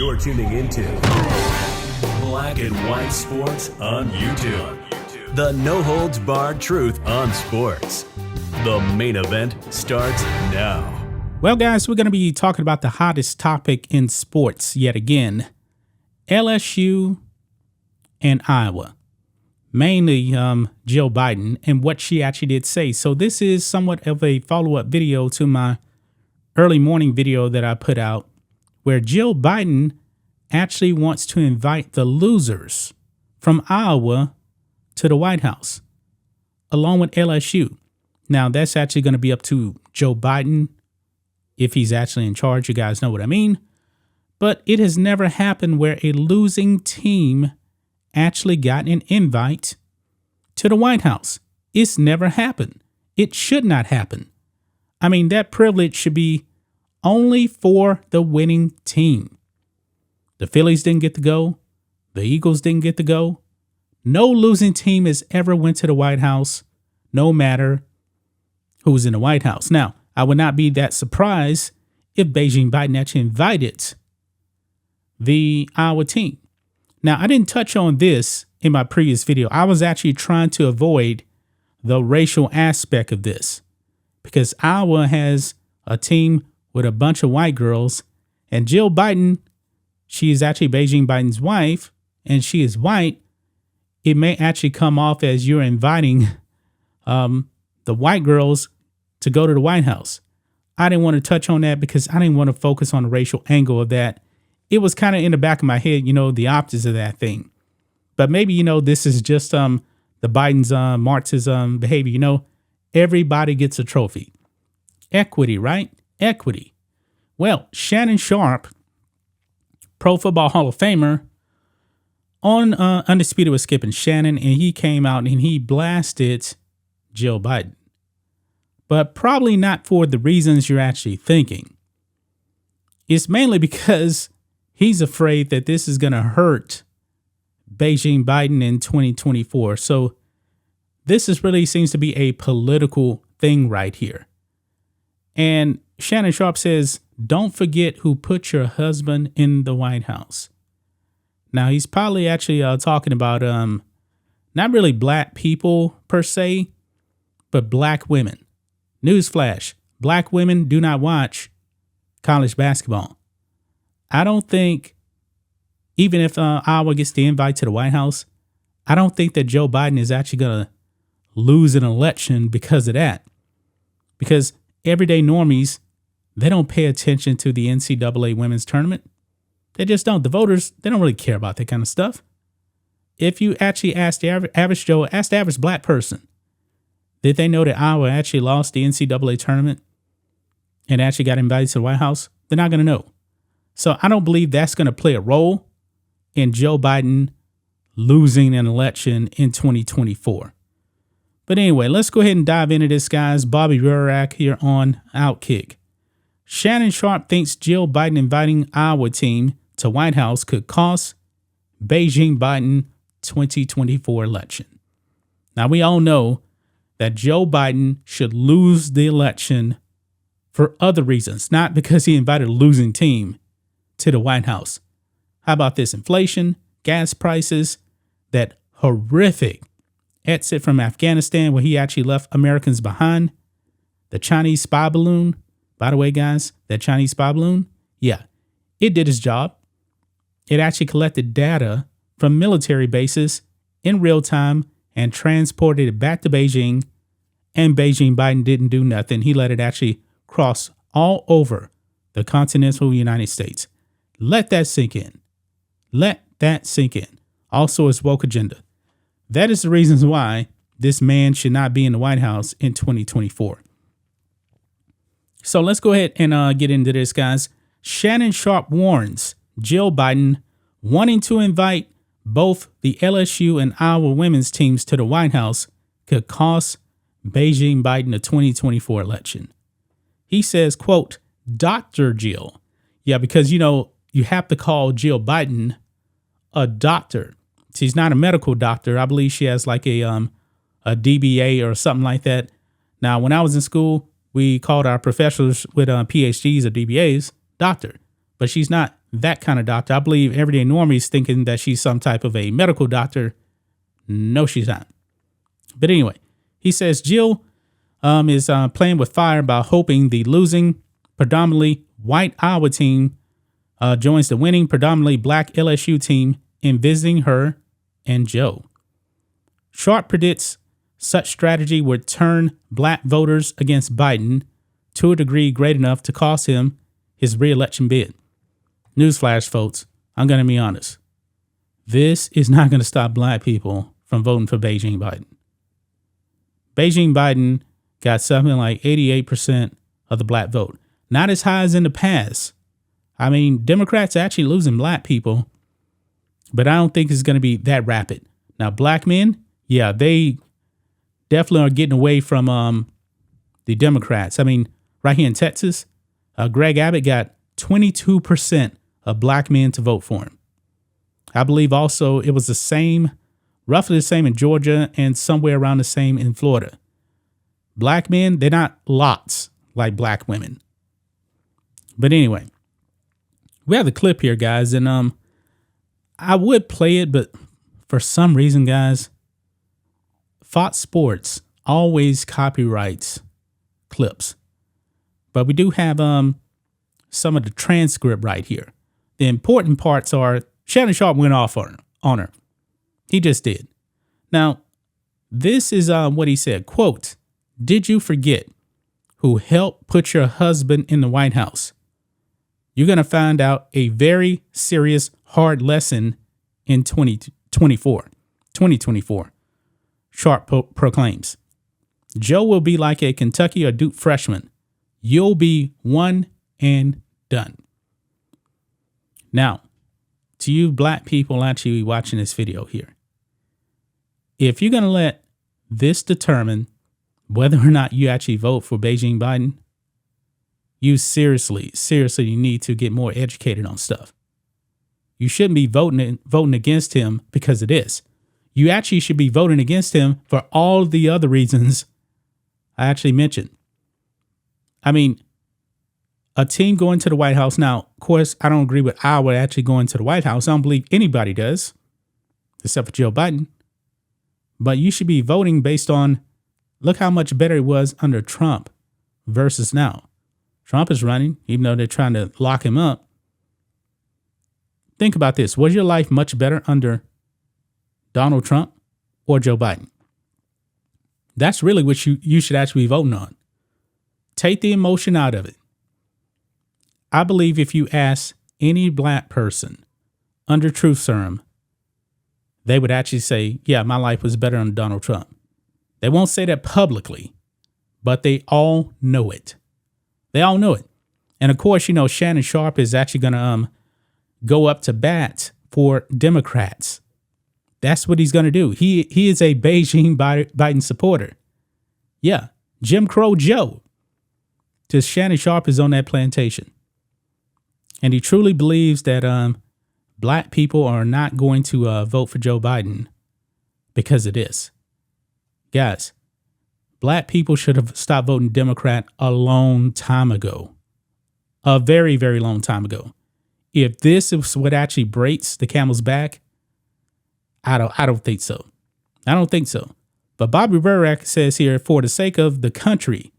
You're tuning into Black and White Sports on YouTube. The no-holds-barred truth on sports. The main event starts now. Well, guys, we're going to be talking about the hottest topic in sports yet again. LSU and Iowa. Mainly Jill Biden and what she actually did say. So this is somewhat of a follow-up video to my early morning video that I put out, where Jill Biden actually wants to invite the losers from Iowa to the White House, along with LSU. Now, that's actually going to be up to Joe Biden if he's actually in charge. You guys know what I mean. But it has never happened where a losing team actually got an invite to the White House. It's never happened. It should not happen. I mean, that privilege should be only for the winning team. The Phillies didn't get to go. The Eagles didn't get to go. No losing team has ever went to the White House, no matter who's in the White House. Now, I would not be that surprised if Beijing Biden actually invited the Iowa team. Now, I didn't touch on this in my previous video. I was actually trying to avoid the racial aspect of this because Iowa has a team with a bunch of white girls, and Jill Biden, she is actually Beijing Biden's wife, and she is white. It may actually come off as you're inviting the white girls to go to the White House. I didn't want to touch on that because I didn't want to focus on the racial angle of that. It was kind of in the back of my head, the optics of that thing. But maybe, this is just the Biden's Marxist behavior. Everybody gets a trophy. Equity, right? Equity. Well, Shannon Sharpe, Pro Football Hall of Famer, on Undisputed with Skip and Shannon, and he came out and he blasted Jill Biden. But probably not for the reasons you're actually thinking. It's mainly because he's afraid that this is going to hurt Beijing Biden in 2024. So this really seems to be a political thing right here. And Shannon Sharpe says, don't forget who put your husband in the White House. Now, he's probably actually talking about not really black people per se, but black women. Newsflash, black women do not watch college basketball. I don't think, even if Iowa gets the invite to the White House, I don't think that Joe Biden is actually going to lose an election because of that. Because everyday normies, they don't pay attention to the NCAA women's tournament. They just don't. The voters, they don't really care about that kind of stuff. If you actually ask the average Joe, ask the average black person, did they know that Iowa actually lost the NCAA tournament and actually got invited to the White House? They're not going to know. So I don't believe that's going to play a role in Joe Biden losing an election in 2024. But anyway, let's go ahead and dive into this, guys. Bobby Rurak here on Outkick. Shannon Sharpe thinks Jill Biden inviting Iowa team to White House could cost Beijing Biden 2024 election. Now, we all know that Joe Biden should lose the election for other reasons, not because he invited a losing team to the White House. How about this? Inflation, gas prices, that horrific exit from Afghanistan where he actually left Americans behind, the Chinese spy balloon. By the way, guys, that Chinese spy balloon, yeah, it did its job. It actually collected data from military bases in real time and transported it back to Beijing, and Beijing Biden didn't do nothing. He let it actually cross all over the continental United States. Let that sink in. Let that sink in. Also, his woke agenda. That is the reasons why this man should not be in the White House in 2024. So let's go ahead and get into this, guys. Shannon Sharpe warns Jill Biden wanting to invite both the LSU and Iowa women's teams to the White House could cost Beijing Biden the 2024 election. He says, quote, Dr. Jill. Yeah, because, you have to call Jill Biden a doctor. She's not a medical doctor. I believe she has like a DBA or something like that. Now, when I was in school, we called our professors with PhDs or DBAs doctor, but she's not that kind of doctor. I believe everyday normies thinking that she's some type of a medical doctor. No, she's not. But anyway, he says Jill is playing with fire by hoping the losing predominantly white Iowa team joins the winning predominantly black LSU team in visiting her and Joe. Sharpe predicts such strategy would turn black voters against Biden to a degree great enough to cost him his re-election bid. Newsflash, folks, I'm going to be honest. This is not going to stop black people from voting for Beijing Biden. Beijing Biden got something like 88% of the black vote. Not as high as in the past. I mean, Democrats are actually losing black people, but I don't think it's going to be that rapid. Now, black men, yeah, they definitely are getting away from the Democrats. I mean, right here in Texas, Greg Abbott got 22% of black men to vote for him. I believe also it was the same, roughly the same in Georgia and somewhere around the same in Florida. Black men, they're not lots like black women. But anyway, we have the clip here, guys, and I would play it, but for some reason, guys, Fox Sports always copyrights clips. But we do have some of the transcript right here. The important parts are Shannon Sharpe went off on her. He just did. Now, this is what he said. Quote, "Did you forget who helped put your husband in the White House? You're going to find out a very serious, hard lesson in 2024. Sharpe proclaims. Joe will be like a Kentucky or Duke freshman. You'll be one and done." Now, to you black people actually watching this video here, if you're going to let this determine whether or not you actually vote for Beijing Biden, you seriously need to get more educated on stuff. You shouldn't be voting against him because of this. You actually should be voting against him for all the other reasons I actually mentioned. I mean, a team going to the White House. Now, of course, I don't agree with Iowa actually going to the White House. I don't believe anybody does, except for Joe Biden. But you should be voting based on, look how much better it was under Trump versus now. Trump is running, even though they're trying to lock him up. Think about this. Was your life much better under Donald Trump or Joe Biden? That's really what you should actually be voting on. Take the emotion out of it. I believe if you ask any black person under truth serum, they would actually say, yeah, my life was better under Donald Trump. They won't say that publicly, but they all know it. They all know it. And of course, Shannon Sharpe is actually going to go up to bat for Democrats. That's what he's going to do. He is a Beijing Biden supporter. Yeah, Jim Crow Joe. Just Shannon Sharpe is on that plantation. And he truly believes that black people are not going to vote for Joe Biden because of this. Guys, black people should have stopped voting Democrat a long time ago. A very, very long time ago. If this is what actually breaks the camel's back, I don't think so. I don't think so. But Bobby Burak says here, for the sake of the country,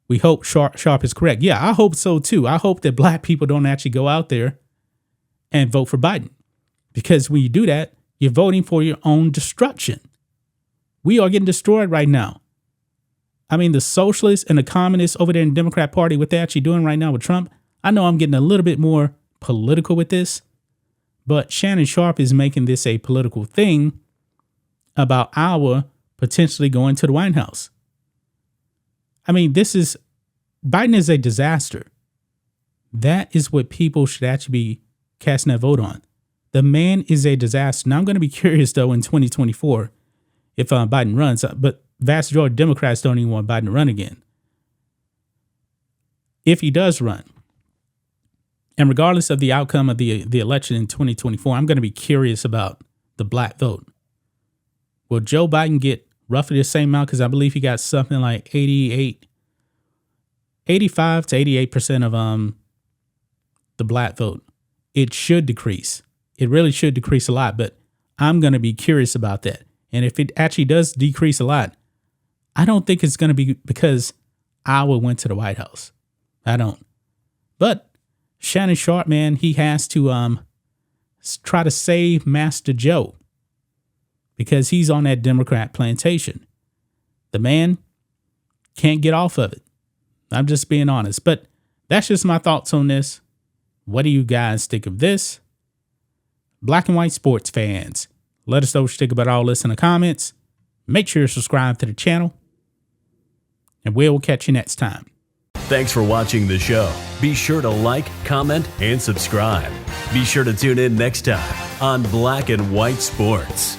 we hope Sharpe is correct. Yeah, I hope so too. I hope that black people don't actually go out there and vote for Biden. Because when you do that, you're voting for your own destruction. We are getting destroyed right now. I mean, the socialists and the communists over there in the Democrat Party, what they're actually doing right now with Trump, I know I'm getting a little bit more political with this, but Shannon Sharpe is making this a political thing about Iowa potentially going to the White House. I mean, Biden is a disaster. That is what people should actually be casting that vote on. The man is a disaster. Now, I'm going to be curious, though, in 2024 if Biden runs, but vast majority of Democrats don't even want Biden to run again. If he does run, and regardless of the outcome of the election in 2024, I'm going to be curious about the black vote. Will Joe Biden get roughly the same amount? Because I believe he got something like 85 to 88% of the black vote. it should decrease. It really should decrease a lot, but I'm going to be curious about that. And if it actually does decrease a lot, I don't think it's going to be because Iowa went to the White House. I don't. But Shannon Sharpe, man, he has to try to save Master Joe because he's on that Democrat plantation. The man can't get off of it. I'm just being honest. But that's just my thoughts on this. What do you guys think of this? Black and white sports fans, let us know what you think about all this in the comments. Make sure you subscribe to the channel. And we'll catch you next time. Thanks for watching the show. Be sure to like, comment, and subscribe. Be sure to tune in next time on Black and White Sports.